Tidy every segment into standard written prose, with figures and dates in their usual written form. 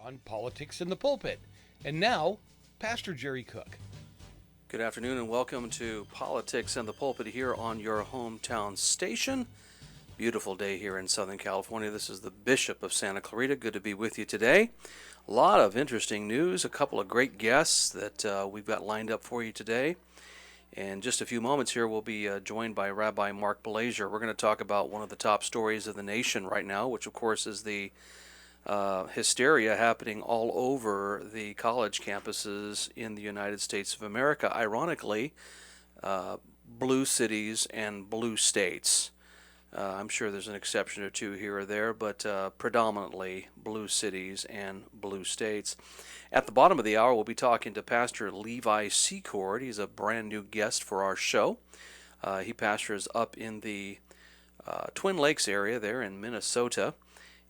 on Politics in the Pulpit. And now, Pastor Jerry Cook. Good afternoon and welcome to Politics in the Pulpit here on your hometown station. Beautiful day here in Southern California. This is the Bishop of Santa Clarita. Good to be with you today. A lot of interesting news, a couple of great guests that we've got lined up for you today. In just a few moments here, we'll be joined by Rabbi Mark Blazer. We're going to talk about one of the top stories of the nation right now, which of course is the hysteria happening all over the college campuses in the United States of America. Ironically, blue cities and blue states. I'm sure there's an exception or two here or there, but predominantly blue cities and blue states. At the bottom of the hour, we'll be talking to Pastor Levi Secord. He's a brand new guest for our show. He pastors up in the Twin Lakes area there in Minnesota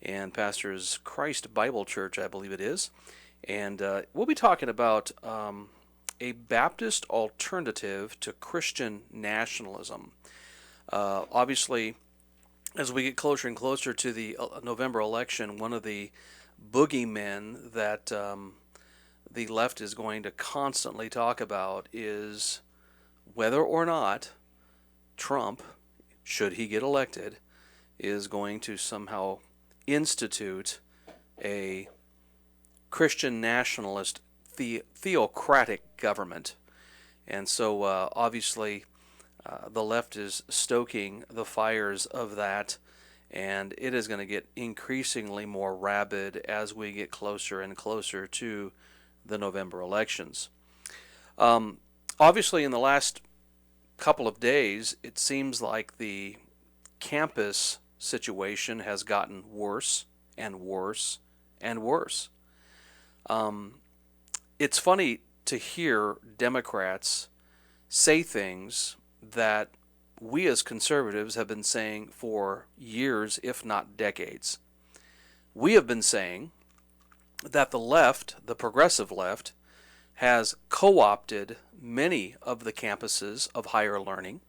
and pastors Christ Bible Church, I believe it is. And we'll be talking about a Baptist alternative to Christian nationalism. Obviously, as we get closer and closer to the November election, one of the boogeymen that the left is going to constantly talk about is whether or not Trump, should he get elected, is going to somehow institute a Christian nationalist theocratic government. And so obviously the left is stoking the fires of that, and it is going to get increasingly more rabid as we get closer and closer to the November elections. Obviously, in the last couple of days, it seems like the campus situation has gotten worse and worse and worse. It's funny to hear Democrats say things that we as conservatives have been saying for years, if not decades. We have been saying that the left, the progressive left, has co-opted many of the campuses of higher learning,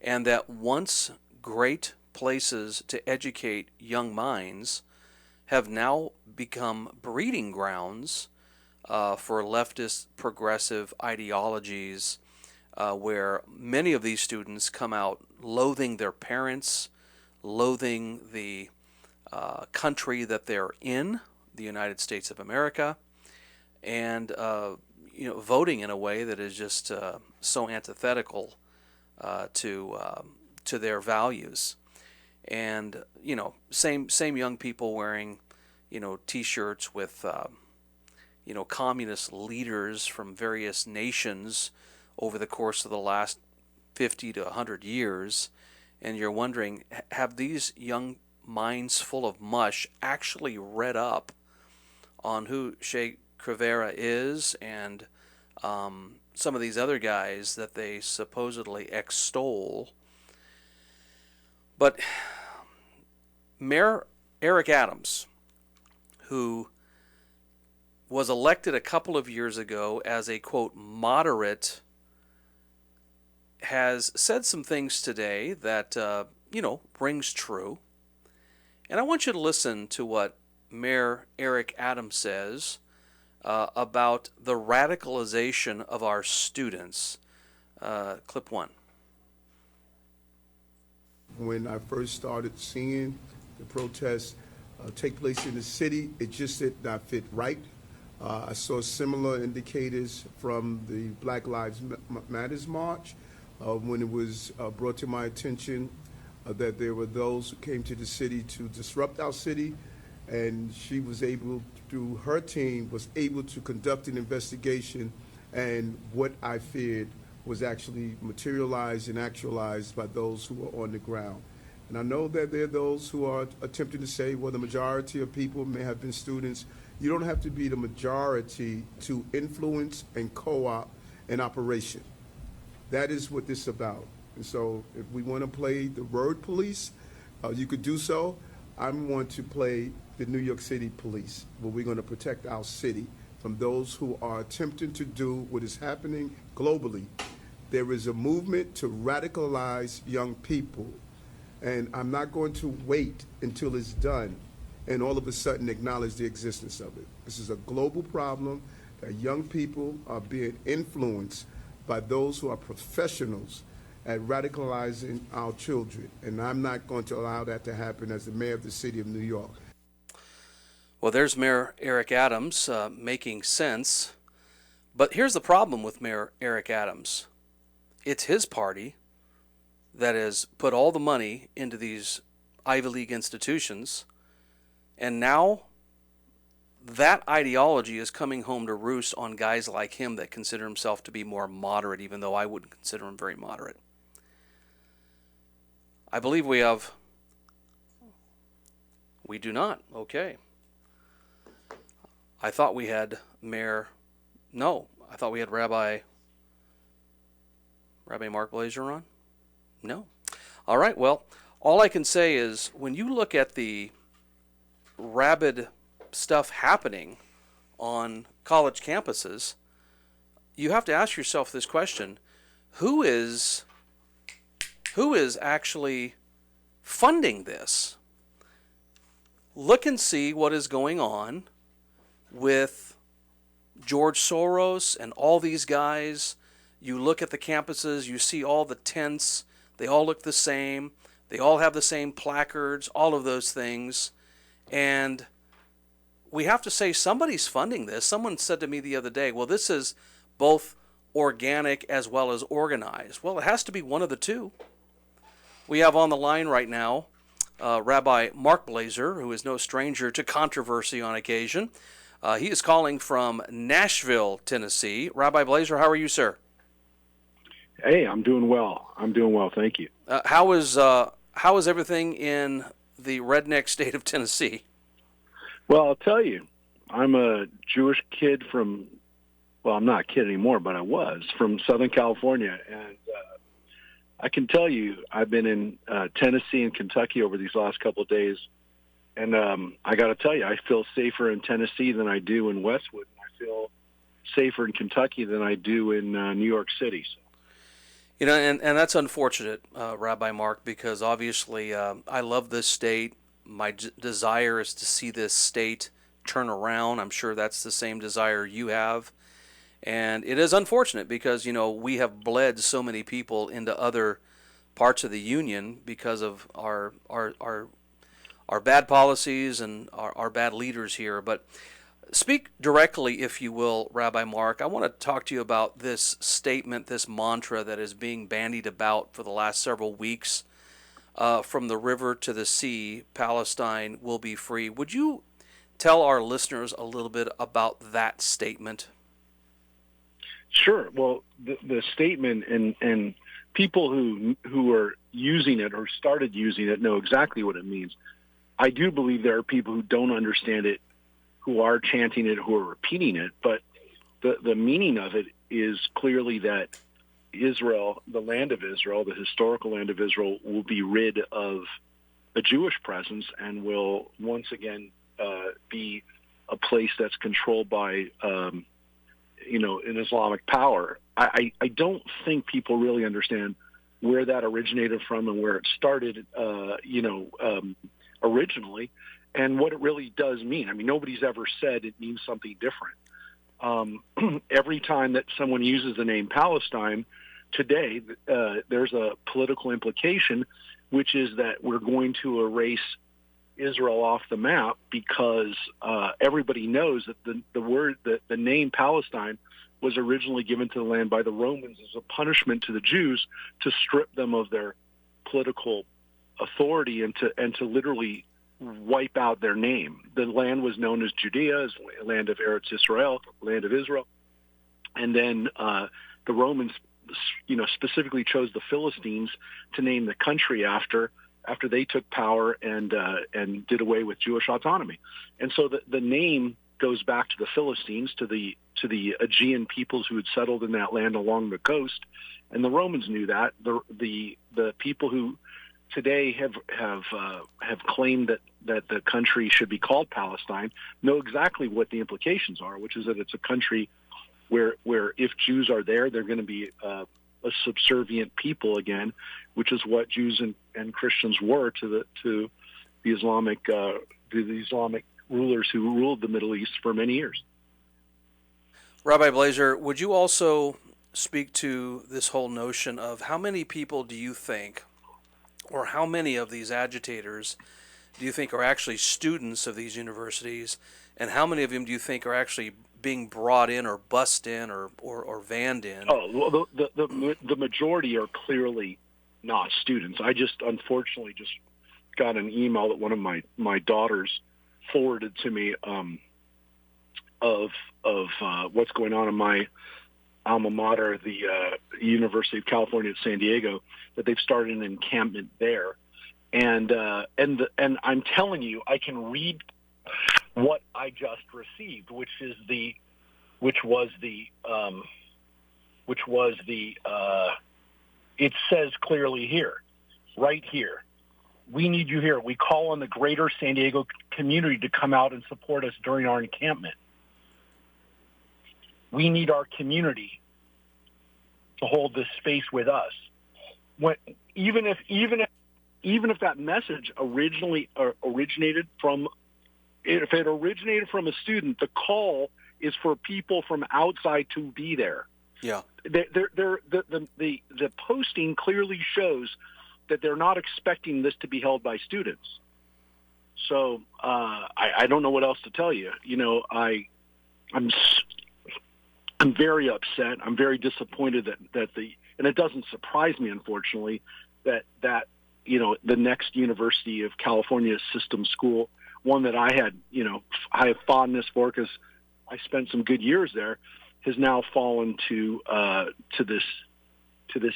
and that once great places to educate young minds have now become breeding grounds for leftist progressive ideologies, where many of these students come out loathing their parents, loathing the country that they're in, the United States of America, and voting in a way that is just so antithetical to their values. And same young people wearing T-shirts with communist leaders from various nations over the course of the last 50 to 100 years, and you're wondering, have these young minds full of mush actually read up on who Che Guevara is and some of these other guys that they supposedly extol? But Mayor Eric Adams, who was elected a couple of years ago as a, quote, moderate, has said some things today that, rings true. And I want you to listen to what Mayor Eric Adams says about the radicalization of our students. Clip one. When I first started seeing the protests take place in the city, it just did not fit right. I saw similar indicators from the Black Lives Matters march when it was brought to my attention that there were those who came to the city to disrupt our city, and she was able, through her team, was able to conduct an investigation, and what I feared was actually materialized and actualized by those who were on the ground. And I know that there are those who are attempting to say, well, the majority of people may have been students. You don't have to be the majority to influence and co-op an operation. That is what this is about. And so if we want to play the word police, you could do so. I want to play the New York City police, where we're going to protect our city from those who are attempting to do what is happening globally. There is a movement to radicalize young people, and I'm not going to wait until it's done and all of a sudden acknowledge the existence of it. This is a global problem that young people are being influenced by those who are professionals at radicalizing our children. And I'm not going to allow that to happen as the mayor of the city of New York. Well, there's Mayor Eric Adams making sense. But here's the problem with Mayor Eric Adams. It's his party that has put all the money into these Ivy League institutions, and now that ideology is coming home to roost on guys like him that consider himself to be more moderate, even though I wouldn't consider him very moderate. I believe we do not. Okay. I thought we had I thought we had Rabbi Mark Blazer on. No. All right, well, all I can say is when you look at the rabid stuff happening on college campuses, you have to ask yourself this question: who is actually funding this? Look and see what is going on with George Soros and all these guys. You look at the campuses, you see all the tents, they all look the same, they all have the same placards, all of those things. And we have to say somebody's funding this. Someone said to me the other day, well, this is both organic as well as organized. Well, it has to be one of the two. We have on the line right now Rabbi Mark Blazer, who is no stranger to controversy on occasion. He is calling from Nashville, Tennessee. Rabbi Blazer, how are you, sir? Hey, I'm doing well. Thank you. How is everything in the redneck state of Tennessee? Well, I'll tell you, I'm a Jewish kid from, well, I'm not a kid anymore, but I was, from Southern California. And I can tell you, I've been in Tennessee and Kentucky over these last couple of days. And I got to tell you, I feel safer in Tennessee than I do in Westwood. I feel safer in Kentucky than I do in New York City. So. You know, and that's unfortunate, Rabbi Mark, because obviously I love this state. My desire is to see this state turn around. I'm sure that's the same desire you have. And it is unfortunate because, you know, we have bled so many people into other parts of the union because of our bad policies and our bad leaders here. But speak directly, if you will, Rabbi Mark. I want to talk to you about this statement, this mantra that is being bandied about for the last several weeks. From the river to the sea, Palestine will be free. Would you tell our listeners a little bit about that statement? Sure. Well, the statement and people who are using it or started using it know exactly what it means. I do believe there are people who don't understand it, who are chanting it, who are repeating it, but the meaning of it is clearly that Israel, the land of Israel, the historical land of Israel, will be rid of a Jewish presence and will once again be a place that's controlled by, an Islamic power. I don't think people really understand where that originated from and where it started, originally, and what it really does mean. I mean, nobody's ever said it means something different. Every time that someone uses the name Palestine today, there's a political implication, which is that we're going to erase Israel off the map because everybody knows that the name Palestine was originally given to the land by the Romans as a punishment to the Jews to strip them of their political authority and to literally wipe out their name. The land was known as Judea, as land of Eretz Israel, land of Israel. And then the Romans, specifically chose the Philistines to name the country after they took power and did away with Jewish autonomy. And so the name goes back to the Philistines, to the Aegean peoples who had settled in that land along the coast, and the Romans knew that. The people who today have claimed that the country should be called Palestine know exactly what the implications are, which is that it's a country where if Jews are there, they're going to be a subservient people again, which is what Jews and Christians were to the Islamic rulers who ruled the Middle East for many years. Rabbi Blazer, would you also speak to this whole notion of how many people do you think, or how many of these agitators do you think are actually students of these universities, and how many of them do you think are actually being brought in or bussed in or vanned in? Oh, well, the majority are clearly not students. I just unfortunately just got an email that one of my daughters forwarded to me of what's going on in my alma mater, the University of California at San Diego, that they've started an encampment there, and I'm telling you, I can read what I just received, which was the it says clearly here, right here, we need you here. We call on the greater San Diego community to come out and support us during our encampment. We need our community to hold this space with us. Even if that message originated from a student, the call is for people from outside to be there. Yeah. The posting clearly shows that they're not expecting this to be held by students. So I don't know what else to tell you. You know, I'm very upset. I'm very disappointed that and it doesn't surprise me, unfortunately, that the next University of California system school, one that I have fondness for because I spent some good years there, has now fallen to this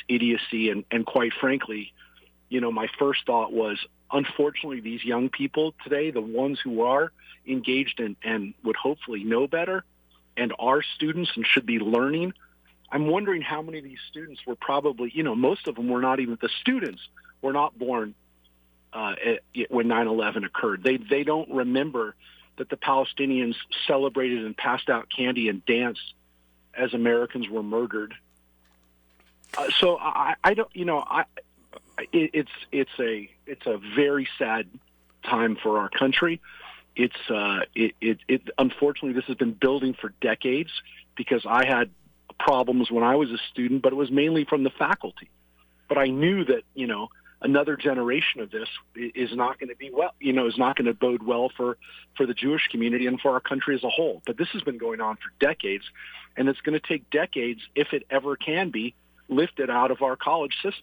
idiocy. And quite frankly, my first thought was, unfortunately, these young people today, the ones who are engaged and would hopefully know better and are students and should be learning, I'm wondering how many of these students were probably, most of them were not even, the students were not born when 9/11 occurred. They don't remember that the Palestinians celebrated and passed out candy and danced as Americans were murdered. So I don't, it's a very sad time for our country. Unfortunately, this has been building for decades because I had problems when I was a student, but it was mainly from the faculty. But I knew that, another generation of this is not going to be is not going to bode well for the Jewish community and for our country as a whole. But this has been going on for decades, and it's going to take decades, if it ever can be, lifted out of our college system.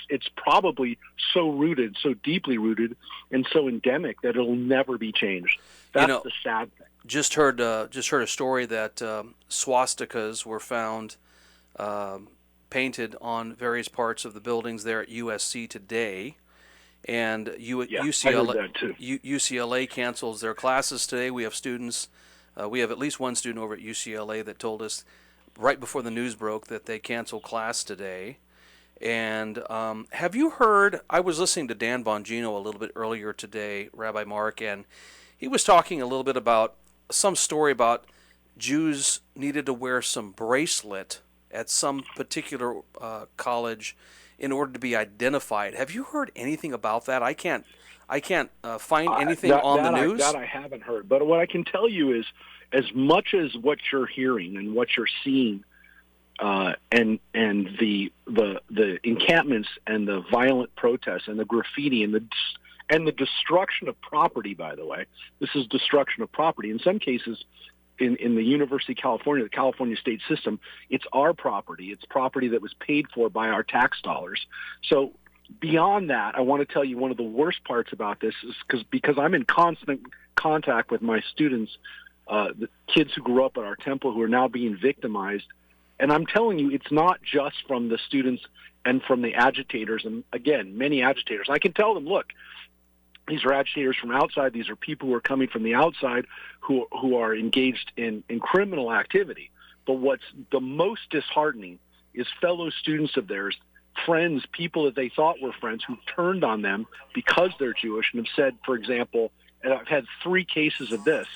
It's probably so rooted, so deeply rooted, and so endemic that it'll never be changed. That's the sad thing. Just heard a story that swastikas were found painted on various parts of the buildings there at USC today, and UCLA cancels their classes today. We have students. We have at least one student over at UCLA that told us right before the news broke that they canceled class today. And have you heard, I was listening to Dan Bongino a little bit earlier today, Rabbi Mark, and he was talking a little bit about some story about Jews needed to wear some bracelet at some particular college in order to be identified. Have you heard anything about that? I can't find anything on the news. That I haven't heard. But what I can tell you is, as much as what you're hearing and what you're seeing, and the encampments and the violent protests and the graffiti and the destruction of property. By the way, this is destruction of property. In some cases, in the University of California, the California State system, it's our property. It's property that was paid for by our tax dollars. So beyond that, I want to tell you one of the worst parts about this is because I'm in constant contact with my students, the kids who grew up at our temple who are now being victimized. And I'm telling you, it's not just from the students and from the agitators. And again, many agitators. I can tell them, look, these are agitators from outside. These are people who are coming from the outside who are engaged in criminal activity. But what's the most disheartening is fellow students of theirs, friends, people that they thought were friends who turned on them because they're Jewish and have said, for example, and I've had 3 cases of this,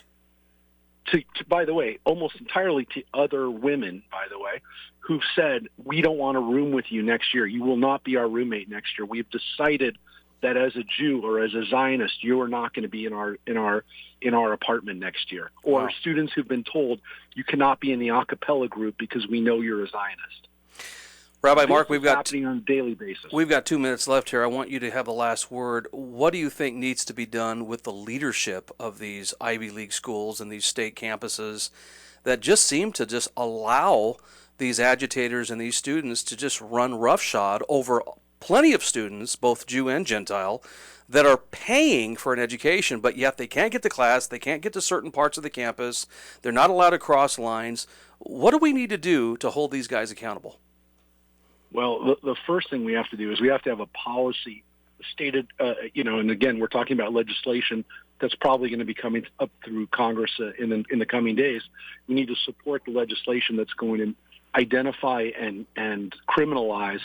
to by the way, almost entirely to other women, by the way, who've said, we don't want a room with you next year. You will not be our roommate next year. We've decided that as a Jew or as a Zionist, you are not going to be in our apartment next year. Or Wow. students who've been told you cannot be in the a cappella group because we know you're a Zionist. Rabbi Mark, This is happening on a daily basis. we've got 2 minutes left here. I want you to have the last word. What do you think needs to be done with the leadership of these Ivy League schools and these state campuses that just seem to just allow these agitators and these students to just run roughshod over plenty of students, both Jew and Gentile, that are paying for an education, but yet they can't get to class, they can't get to certain parts of the campus, they're not allowed to cross lines. What do we need to do to hold these guys accountable? Well, the first thing we have to do is we have to have a policy stated, and again, we're talking about legislation that's probably going to be coming up through Congress in the coming days. We need to support the legislation that's going to identify and criminalize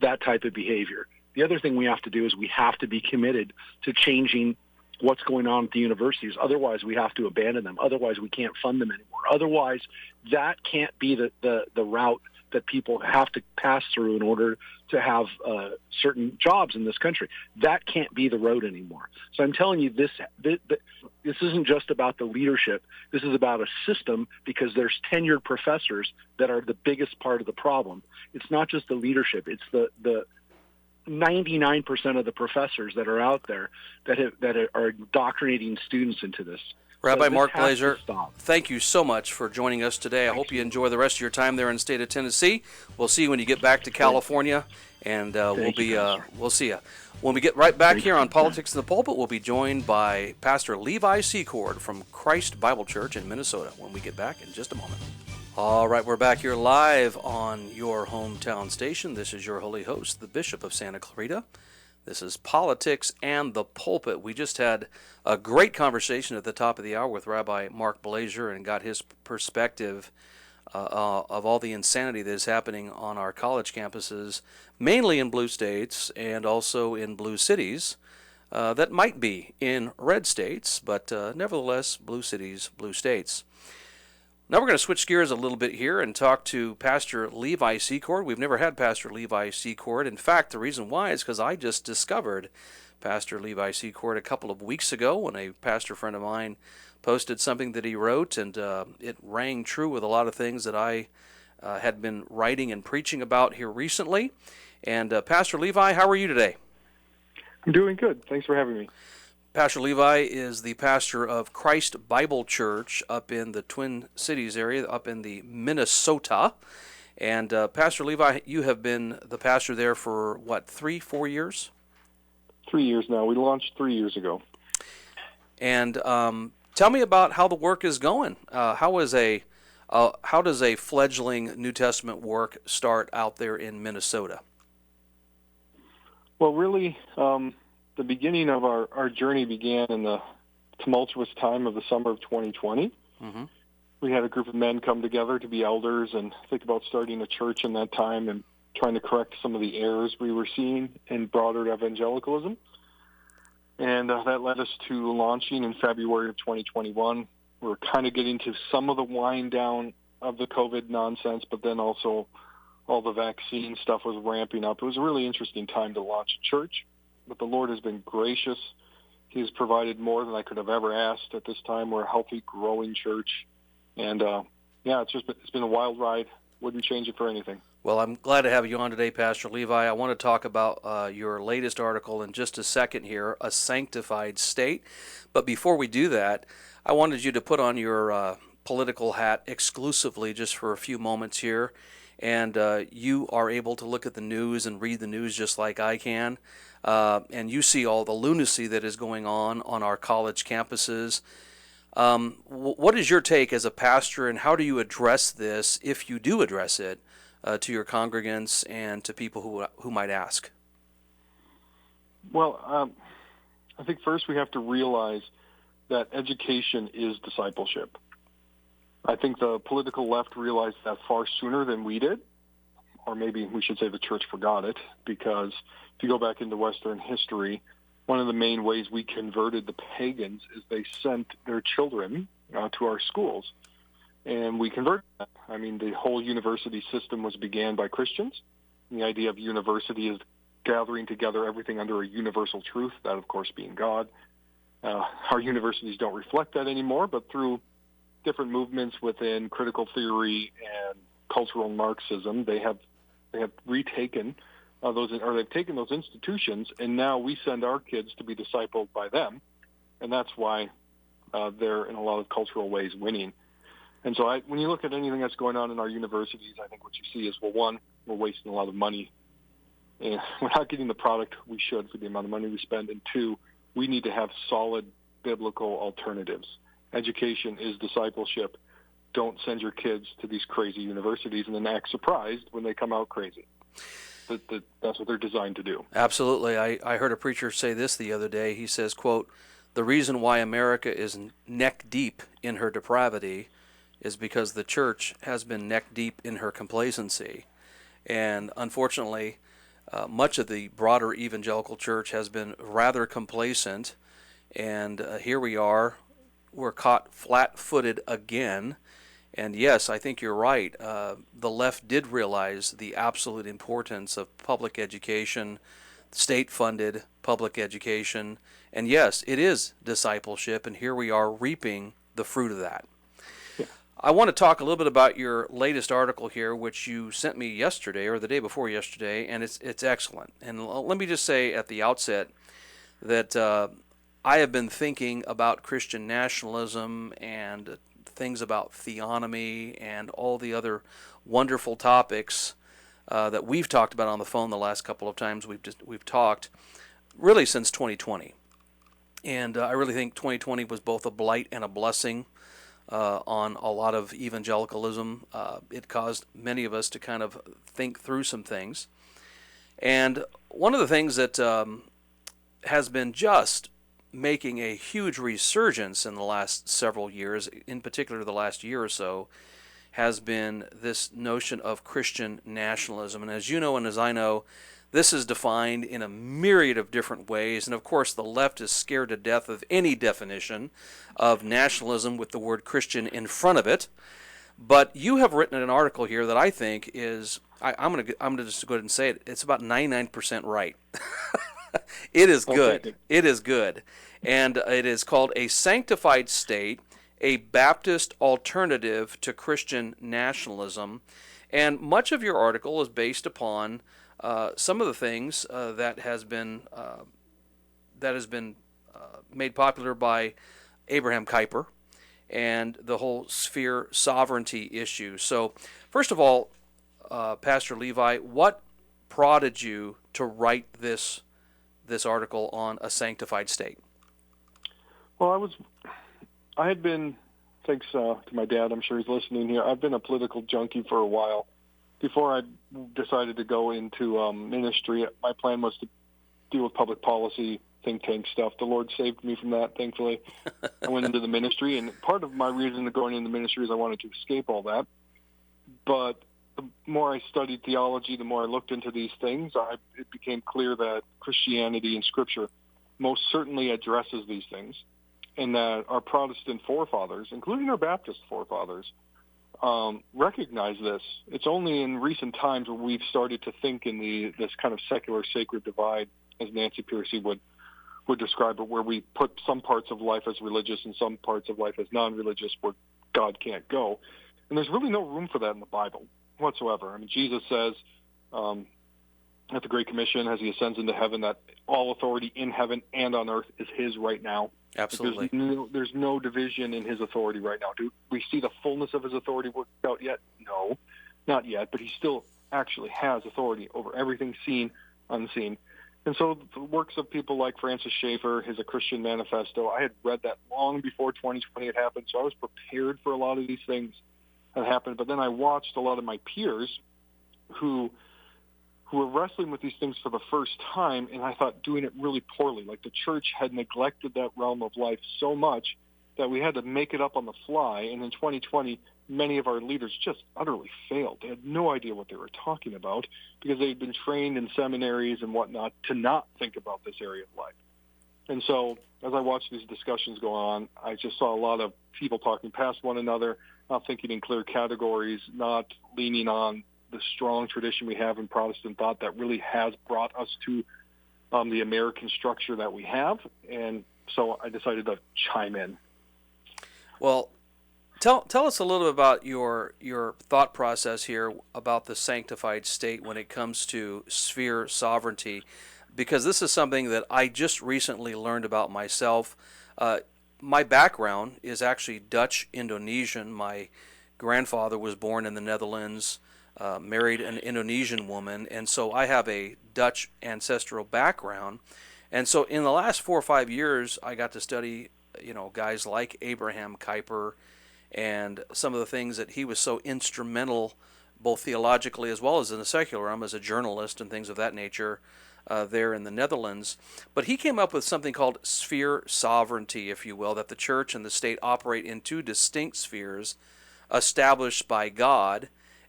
that type of behavior. The other thing we have to do is we have to be committed to changing what's going on at the universities. Otherwise, we have to abandon them. Otherwise, we can't fund them anymore. Otherwise, that can't be the route that people have to pass through in order to have certain jobs in this country. That can't be the road anymore. So I'm telling you, this isn't just about the leadership. This is about a system, because there's tenured professors that are the biggest part of the problem. It's not just the leadership. It's the 99% of the professors that are out there that are indoctrinating students into this. Rabbi So this Mark has to Blazer, stop. thank you so much for joining us today. I hope you enjoy the rest of your time there in the state of Tennessee. We'll see you when you get back to California, and we'll see you. When we get right back here on Politics in the Pulpit, we'll be joined by Pastor Levi Secord from Christ Bible Church in Minnesota when we get back in just a moment. All right, we're back here live on your hometown station. This is your holy host, the Bishop of Santa Clarita. This is Politics and the Pulpit. We just had a great conversation at the top of the hour with Rabbi Mark Blazer and got his perspective of all the insanity that is happening on our college campuses, mainly in blue states and also in blue cities that might be in red states, but nevertheless, blue cities, blue states. Now we're going to switch gears a little bit here and talk to Pastor Levi Secord. We've never had Pastor Levi Secord. In fact, the reason why is because I just discovered Pastor Levi Secord a couple of weeks ago when a pastor friend of mine posted something that he wrote, and it rang true with a lot of things that I had been writing and preaching about here recently. And Pastor Levi, how are you today? I'm doing good. Thanks for having me. Pastor Levi is the pastor of Christ Bible Church up in the Twin Cities area, up in the Minnesota. And Pastor Levi, you have been the pastor there for, 3-4 years? 3 years now. We launched 3 years ago. And tell me about how the work is going. How does a fledgling New Testament work start out there in Minnesota? Well, really, the beginning of our journey began in the tumultuous time of the summer of 2020. Mm-hmm. We had a group of men come together to be elders and think about starting a church in that time and trying to correct some of the errors we were seeing in broader evangelicalism. And that led us to launching in February of 2021. We were kind of getting to some of the wind down of the COVID nonsense, but then also all the vaccine stuff was ramping up. It was a really interesting time to launch a church, but the Lord has been gracious. He's provided more than I could have ever asked at this time. We're a healthy, growing church. And, it's been a wild ride. Wouldn't change it for anything. Well, I'm glad to have you on today, Pastor Levi. I want to talk about your latest article in just a second here, A Sanctified State. But before we do that, I wanted you to put on your political hat exclusively just for a few moments here. And you are able to look at the news and read the news just like I can. And you see all the lunacy that is going on our college campuses. What is your take as a pastor, and how do you address this, if you do address it, to your congregants and to people who might ask? Well, I think first we have to realize that education is discipleship. I think the political left realized that far sooner than we did, or maybe we should say the church forgot it, because if you go back into Western history, one of the main ways we converted the pagans is they sent their children to our schools, and we converted them. I mean, the whole university system was began by Christians. The idea of university is gathering together everything under a universal truth, that of course being God. Our universities don't reflect that anymore, but through different movements within critical theory and cultural Marxism, they have retaken they've taken those institutions, and now we send our kids to be discipled by them, and that's why they're in a lot of cultural ways winning. And so when you look at anything that's going on in our universities, I think what you see is, well, one, we're wasting a lot of money, and we're not getting the product we should for the amount of money we spend, and two, we need to have solid biblical alternatives. Education is discipleship. Don't send your kids to these crazy universities and then act surprised when they come out crazy. That's what they're designed to do. Absolutely. I heard a preacher say this the other day. He says, quote, "The reason why America is neck deep in her depravity is because the church has been neck deep in her complacency." And unfortunately, much of the broader evangelical church has been rather complacent. And here we are. We're caught flat-footed again. And yes, I think you're right. The left did realize the absolute importance of public education, state-funded public education. And yes, it is discipleship, and here we are reaping the fruit of that. Yeah. I want to talk a little bit about your latest article here, which you sent me yesterday or the day before yesterday, and it's excellent. And let me just say at the outset that I have been thinking about Christian nationalism and things about theonomy and all the other wonderful topics that we've talked about on the phone the last couple of times we've talked, really since 2020. And I really think 2020 was both a blight and a blessing on a lot of evangelicalism. It caused many of us to kind of think through some things. And one of the things that has been just making a huge resurgence in the last several years, in particular the last year or so, has been this notion of Christian nationalism. And as you know and as I know, this is defined in a myriad of different ways. And of course, the left is scared to death of any definition of nationalism with the word Christian in front of it. But you have written an article here that I think is, I'm going to just go ahead and say it, it's about 99% right. It is good. It is good. And it is called A Sanctified State, a Baptist Alternative to Christian Nationalism. And much of your article is based upon some of the things that has been made popular by Abraham Kuyper and the whole sphere sovereignty issue. So, first of all, Pastor Levi, what prodded you to write this article on a sanctified state? Well, I had been, thanks to my dad, I'm sure he's listening here, I've been a political junkie for a while. Before I decided to go into ministry, my plan was to deal with public policy, think tank stuff. The Lord saved me from that, thankfully. I went into the ministry, and part of my reason to going into the ministry is I wanted to escape all that. But the more I studied theology, the more I looked into these things, it became clear that Christianity and Scripture most certainly addresses these things, and that our Protestant forefathers, including our Baptist forefathers, recognize this. It's only in recent times where we've started to think in this kind of secular sacred divide, as Nancy Pearcey would describe it, where we put some parts of life as religious and some parts of life as non-religious, where God can't go. And there's really no room for that in the Bible whatsoever. I mean, Jesus says at the Great Commission, as he ascends into heaven, that all authority in heaven and on earth is his right now. Absolutely. There's no division in his authority right now. Do we see the fullness of his authority worked out yet? No, not yet, but he still actually has authority over everything seen, unseen. And so the works of people like Francis Schaeffer, his A Christian Manifesto, I had read that long before 2020 had happened, so I was prepared for a lot of these things that happened. But then I watched a lot of my peers who were wrestling with these things for the first time, and I thought doing it really poorly. Like the church had neglected that realm of life so much that we had to make it up on the fly. And in 2020, many of our leaders just utterly failed. They had no idea what they were talking about because they had been trained in seminaries and whatnot to not think about this area of life. And so as I watched these discussions go on, I just saw a lot of people talking past one another, not thinking in clear categories, not leaning on the strong tradition we have in Protestant thought that really has brought us to the American structure that we have. And so I decided to chime in. Well, tell us a little bit about your thought process here about the sanctified state when it comes to sphere sovereignty, because this is something that I just recently learned about myself. My background is actually Dutch Indonesian. My grandfather was born in the Netherlands, married an Indonesian woman, and so I have a Dutch ancestral background. And so in the last 4 or 5 years, I got to study, guys like Abraham Kuyper and some of the things that he was so instrumental, both theologically as well as in the secular realm, as a journalist and things of that nature there in the Netherlands. But he came up with something called sphere sovereignty, if you will, that the church and the state operate in two distinct spheres established by God.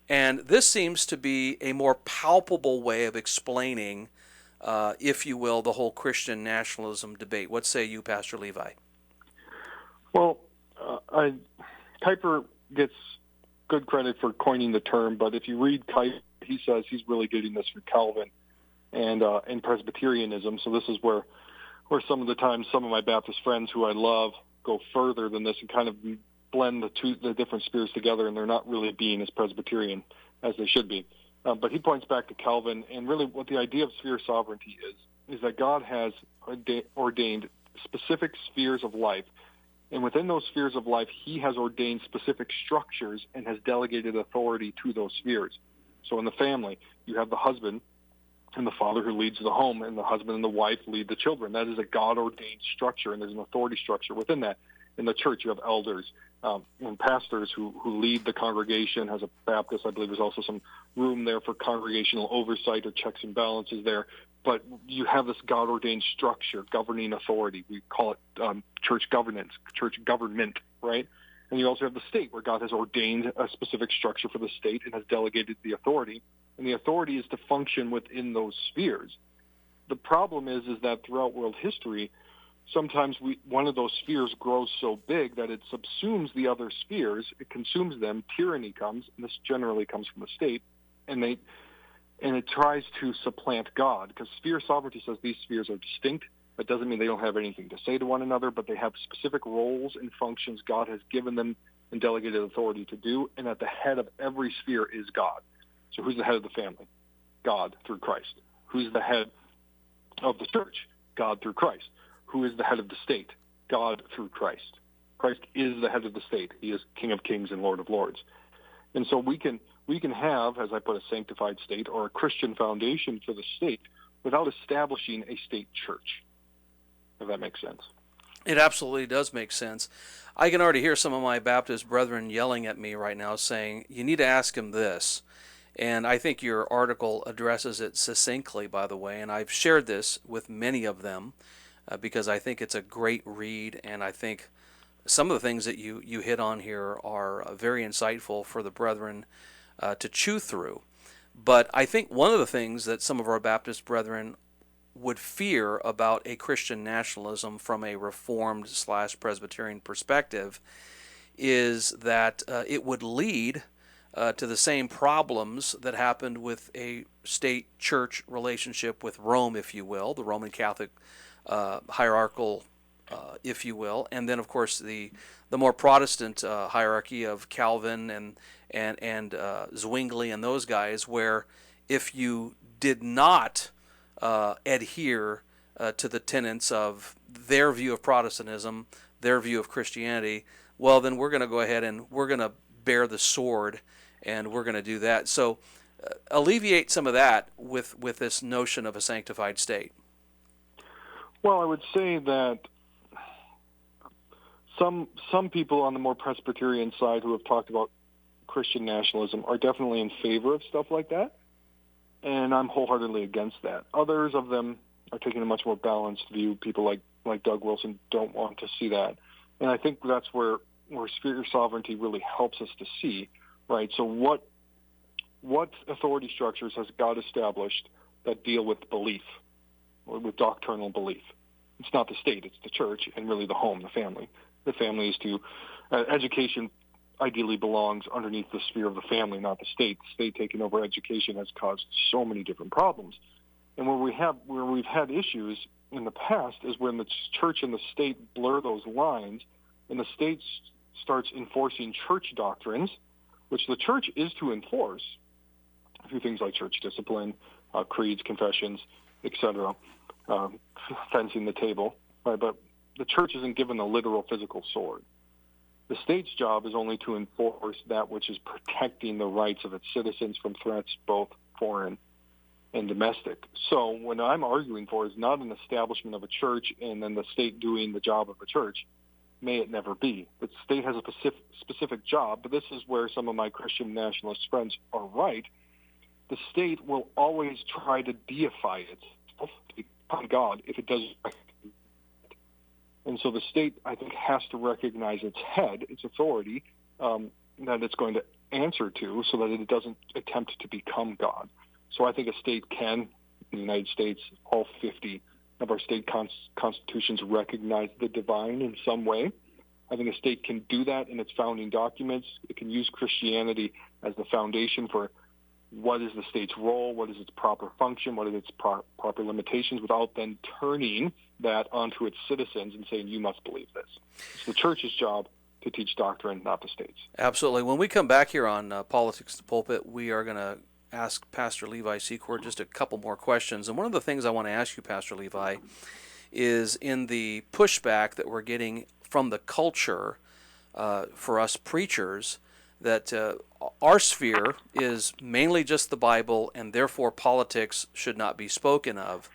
And this seems to be a more palpable way of explaining, if you will, the whole Christian nationalism debate. What say you, Pastor Levi? Well, Kuyper gets good credit for coining the term, but if you read Kuyper, he says he's really getting this from Calvin and Presbyterianism. So this is where some of the times some of my Baptist friends who I love go further than this and kind of blend the different spheres together, and they're not really being as Presbyterian as they should be. But he points back to Calvin, and really what the idea of sphere sovereignty is that God has ordained specific spheres of life, and within those spheres of life, he has ordained specific structures and has delegated authority to those spheres. So in the family, you have the husband and the father who leads the home, and the husband and the wife lead the children. That is a God-ordained structure, and there's an authority structure within that. In the church, you have elders and pastors who lead the congregation. As a Baptist, I believe there's also some room there for congregational oversight or checks and balances there. But you have this God-ordained structure, governing authority. We call it church governance, church government, right? And you also have the state, where God has ordained a specific structure for the state and has delegated the authority. And the authority is to function within those spheres. The problem is that throughout world history, sometimes one of those spheres grows so big that it subsumes the other spheres. It consumes them. Tyranny comes, and this generally comes from the state, and it tries to supplant God, because sphere sovereignty says these spheres are distinct. That doesn't mean they don't have anything to say to one another, but they have specific roles and functions God has given them and delegated authority to do, and at the head of every sphere is God. So who's the head of the family? God through Christ. Who's the head of the church? God through Christ. Who is the head of the state? God through Christ. Christ is the head of the state. He is King of Kings and Lord of Lords. And so we can have, as I put, a sanctified state or a Christian foundation for the state without establishing a state church, if that makes sense. It absolutely does make sense. I can already hear some of my Baptist brethren yelling at me right now saying, you need to ask him this. And I think your article addresses it succinctly, by the way, and I've shared this with many of them because I think it's a great read, and I think some of the things that you hit on here are very insightful for the brethren to chew through. But I think one of the things that some of our Baptist brethren would fear about a Christian nationalism from a Reformed/Presbyterian perspective is that it would lead to the same problems that happened with a state-church relationship with Rome, if you will, the Roman Catholic hierarchical, if you will, and then, of course, the more Protestant hierarchy of Calvin and Zwingli and those guys, where if you did not adhere to the tenets of their view of Protestantism, their view of Christianity, well, then we're going to go ahead and we're going to bear the sword, and we're going to do that. So alleviate some of that with this notion of a sanctified state. Well, I would say that some people on the more Presbyterian side who have talked about Christian nationalism are definitely in favor of stuff like that, and I'm wholeheartedly against that. Others of them are taking a much more balanced view. People like Doug Wilson don't want to see that, and I think that's where sphere sovereignty really helps us to see, right? So what authority structures has God established that deal with belief, or with doctrinal belief? It's not the state, it's the church, and really the home, the family. The family is to education ideally belongs underneath the sphere of the family, not the state. The state taking over education has caused so many different problems. And where we've had issues in the past is when the church and the state blur those lines, and the state starts enforcing church doctrines, which the church is to enforce, through things like church discipline, creeds, confessions, etc., fencing the table. Right? But the church isn't given a literal physical sword. The state's job is only to enforce that which is protecting the rights of its citizens from threats, both foreign and domestic. So what I'm arguing for is not an establishment of a church and then the state doing the job of a church. May it never be. The state has a specific job, but this is where some of my Christian nationalist friends are right. The state will always try to deify itself, to become God, if it does. And so the state, I think, has to recognize its head, its authority, that it's going to answer to, so that it doesn't attempt to become God. So I think a state can, in the United States, all 50 of our state constitutions recognize the divine in some way. I think a state can do that in its founding documents. It can use Christianity as the foundation for what is the state's role, what is its proper function, what are its proper limitations, without then turning that onto its citizens and saying, you must believe this. It's the church's job to teach doctrine, not the state's. Absolutely. When we come back here on Politics the Pulpit, we are going to ask Pastor Levi Secord just a couple more questions. And one of the things I want to ask you, Pastor Levi, is in the pushback that we're getting from the culture for us preachers, that our sphere is mainly just the Bible, and therefore politics should not be spoken of.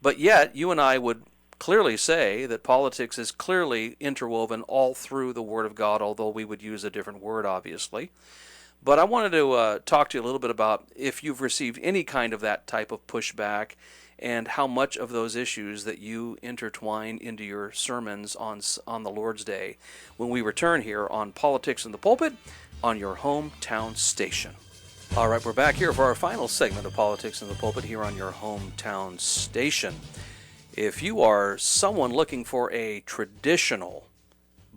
But yet, you and I would clearly say that politics is clearly interwoven all through the Word of God, although we would use a different word, obviously. But I wanted to talk to you a little bit about if you've received any kind of that type of pushback, and how much of those issues that you intertwine into your sermons on the Lord's Day, when we return here on Politics in the Pulpit on your hometown station. All right, we're back here for our final segment of Politics in the Pulpit here on your hometown station. If you are someone looking for a traditional,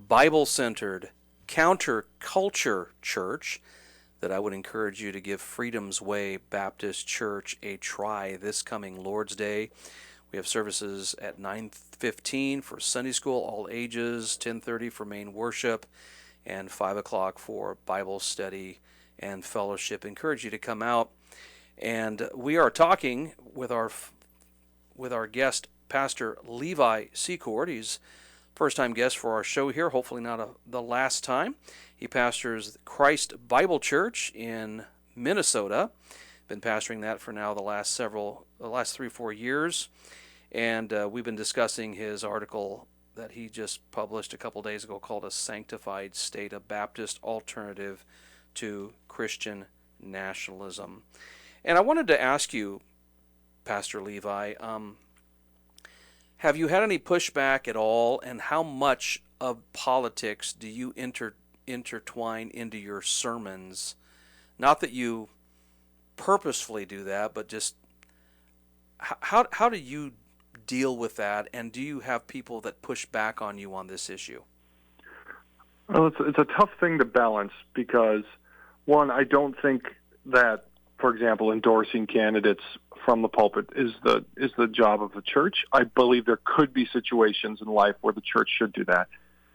Bible-centered, counterculture church, that I would encourage you to give Freedom's Way Baptist Church a try this coming Lord's Day. We have services at 9:15 for Sunday school, all ages, 10:30 for main worship, and 5 o'clock for Bible study and fellowship. I encourage you to come out. And we are talking with our guest, Pastor Levi Secord. He's first-time guest for our show here, hopefully not the last time. He pastors Christ Bible Church in Minnesota. Been pastoring that for now the last 3-4 years. And we've been discussing his article that he just published a couple days ago called A Sanctified State, a Baptist Alternative to Christian Nationalism. And I wanted to ask you, Pastor Levi, have you had any pushback at all, and how much of politics do you intertwine into your sermons? Not that you purposefully do that, but just how do you deal with that, and do you have people that push back on you on this issue? Well, it's a tough thing to balance because, one, I don't think that, for example, endorsing candidates from the pulpit is the job of the church. I believe there could be situations in life where the church should do that.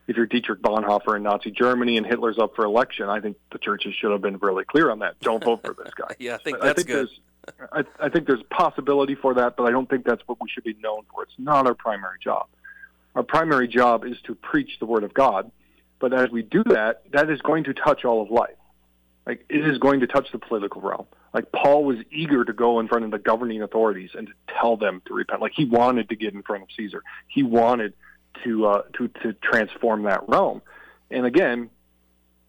If you're Dietrich Bonhoeffer in Nazi Germany and Hitler's up for election, I think the churches should have been really clear on that. Don't vote for this guy. Yeah, I think that's good. I think there's possibility for that, but I don't think that's what we should be known for. It's not our primary job. Our primary job is to preach the Word of God, but as we do that, that is going to touch all of life. Like, it is going to touch the political realm. Like, Paul was eager to go in front of the governing authorities and to tell them to repent. Like, he wanted to get in front of Caesar. He wanted to transform that realm. And again,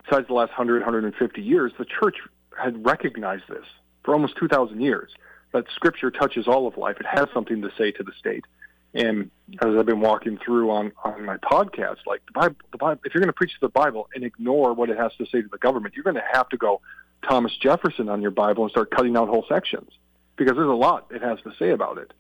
besides the last 100, 150 years, the church had recognized this for almost 2,000 years, that Scripture touches all of life. It has something to say to the state. And as I've been walking through on my podcast, like the Bible, if you're going to preach the Bible and ignore what it has to say to the government, you're going to have to go Thomas Jefferson on your Bible and start cutting out whole sections, because there's a lot it has to say about it.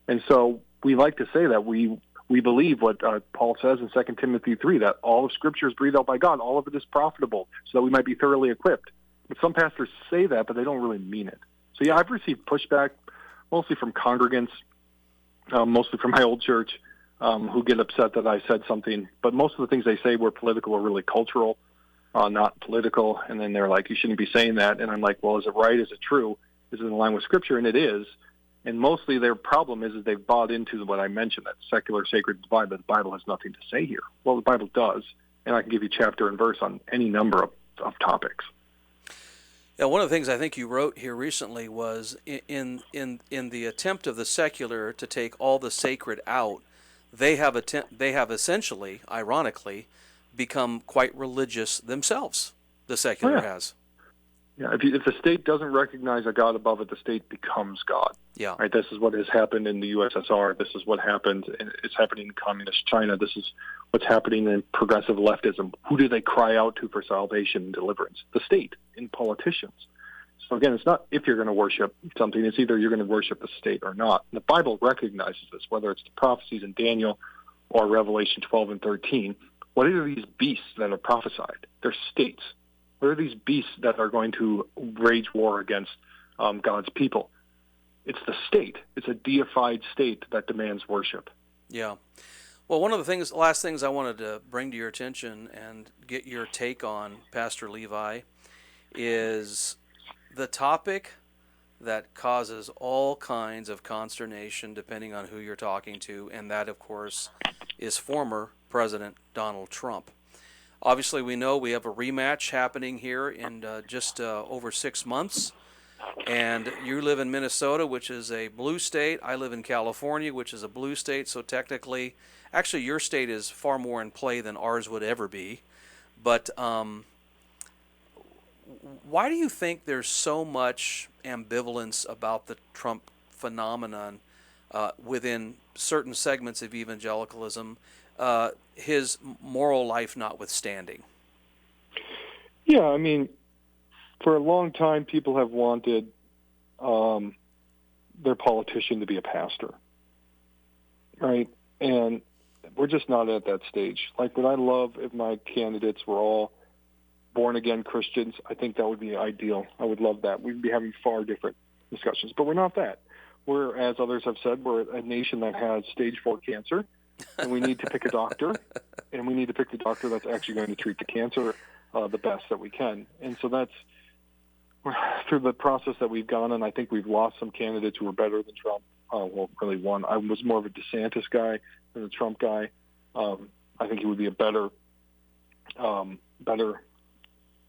And so we like to say that we we believe what Paul says in 2 Timothy 3, that all of Scripture is breathed out by God. All of it is profitable, so that we might be thoroughly equipped. But some pastors say that, but they don't really mean it. So, yeah, I've received pushback, mostly from congregants, mostly from my old church, who get upset that I said something. But most of the things they say were political or really cultural, not political. And then they're like, you shouldn't be saying that. And I'm like, well, is it right? Is it true? Is it in line with Scripture? And it is. And mostly their problem is they've bought into what I mentioned, that secular sacred divide, that the Bible has nothing to say here. Well, the Bible does, and I can give you chapter and verse on any number of topics. Yeah, one of the things I think you wrote here recently was in the attempt of the secular to take all the sacred out, they have essentially, ironically, become quite religious themselves. The secular has. Yeah, if the state doesn't recognize a God above it, the state becomes God. Yeah. Right. This is what has happened in the USSR. This is what happened. It's happening in communist China. This is what's happening in progressive leftism. Who do they cry out to for salvation and deliverance? The state and politicians. So again, it's not if you're going to worship something. It's either you're going to worship the state or not. And the Bible recognizes this, whether it's the prophecies in Daniel or Revelation 12 and 13. What are these beasts that are prophesied? They're states. What are these beasts that are going to wage war against God's people? It's the state. It's a deified state that demands worship. Yeah. Well, one of the last things I wanted to bring to your attention and get your take on, Pastor Levi, is the topic that causes all kinds of consternation depending on who you're talking to, and that, of course, is former President Donald Trump. Obviously, we know we have a rematch happening here in just over 6 months. And you live in Minnesota, which is a blue state. I live in California, which is a blue state. So technically, actually, your state is far more in play than ours would ever be. But why do you think there's so much ambivalence about the Trump phenomenon within certain segments of evangelicalism, his moral life notwithstanding? Yeah, I mean, for a long time, people have wanted their politician to be a pastor, right? And we're just not at that stage. Like, would I love if my candidates were all born-again Christians? I think that would be ideal. I would love that. We'd be having far different discussions, but we're not that. We're, as others have said, we're a nation that has stage 4 cancer, and we need to pick a doctor, and we need to pick the doctor that's actually going to treat the cancer the best that we can. And so that's through the process that we've gone, and I think we've lost some candidates who were better than Trump. Well, really one. I was more of a DeSantis guy than a Trump guy. I think he would be a better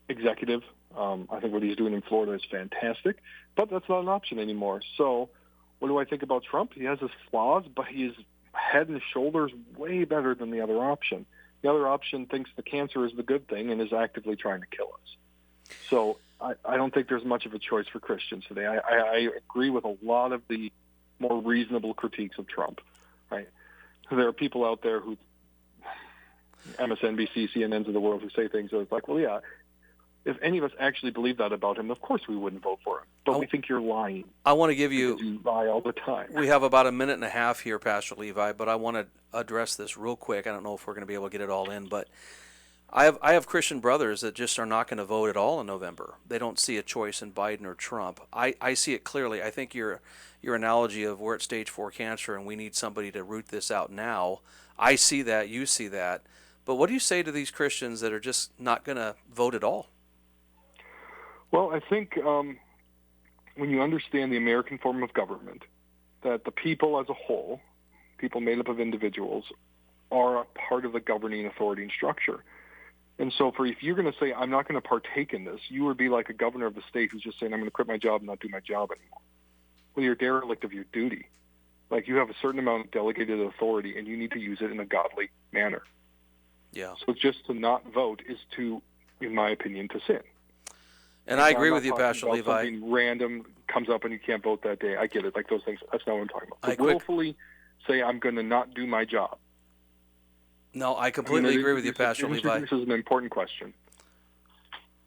executive. I think what he's doing in Florida is fantastic, but that's not an option anymore. So what do I think about Trump? He has his flaws, but he is head and shoulders way better than the other option. The other option thinks the cancer is the good thing and is actively trying to kill us. So I don't think there's much of a choice for Christians today. I agree with a lot of the more reasonable critiques of Trump, right? There are people out there who, MSNBC, CNNs of the world, who say things that it's like, well, yeah, if any of us actually believe that about him, of course we wouldn't vote for him. But we think you're lying. I want to give you lie all the time. We have about a minute and a half here, Pastor Levi, but I want to address this real quick. I don't know if we're going to be able to get it all in, but I have Christian brothers that just are not going to vote at all in November. They don't see a choice in Biden or Trump. I see it clearly. I think your analogy of we're at stage 4 cancer and we need somebody to root this out now, I see that, you see that. But what do you say to these Christians that are just not going to vote at all? Well, I think when you understand the American form of government, that the people as a whole, people made up of individuals, are a part of the governing authority and structure. And so if you're going to say, I'm not going to partake in this, you would be like a governor of the state who's just saying, I'm going to quit my job and not do my job anymore. Well, you're derelict of your duty. Like, you have a certain amount of delegated authority, and you need to use it in a godly manner. Yeah. So just to not vote is to, in my opinion, to sin. And I agree with you, Pastor Levi. Something random comes up and you can't vote that day. I get it. Like, those things, that's not what I'm talking about. I willfully say, I'm going to not do my job. No, I completely agree with you, Pastor Levi. This is an important question.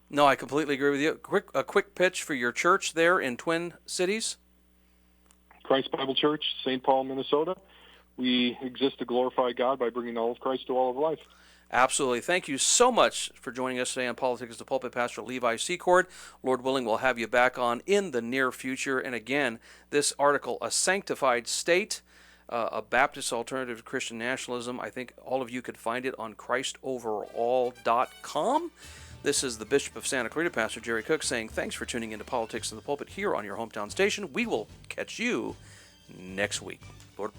No, I completely agree with you. A quick pitch for your church there in Twin Cities. Christ Bible Church, St. Paul, Minnesota. we exist to glorify God by bringing all of Christ to all of life. Absolutely. Thank you so much for joining us today on Politics The Pulpit, Pastor Levi Secord. Lord willing, we'll have you back on in the near future. And again, this article, A Sanctified State, a Baptist alternative to Christian nationalism, I think all of you could find it on ChristOverall.com. This is the Bishop of Santa Clarita, Pastor Jerry Cook, saying thanks for tuning into Politics in the Pulpit here on your hometown station. We will catch you next week. Lord.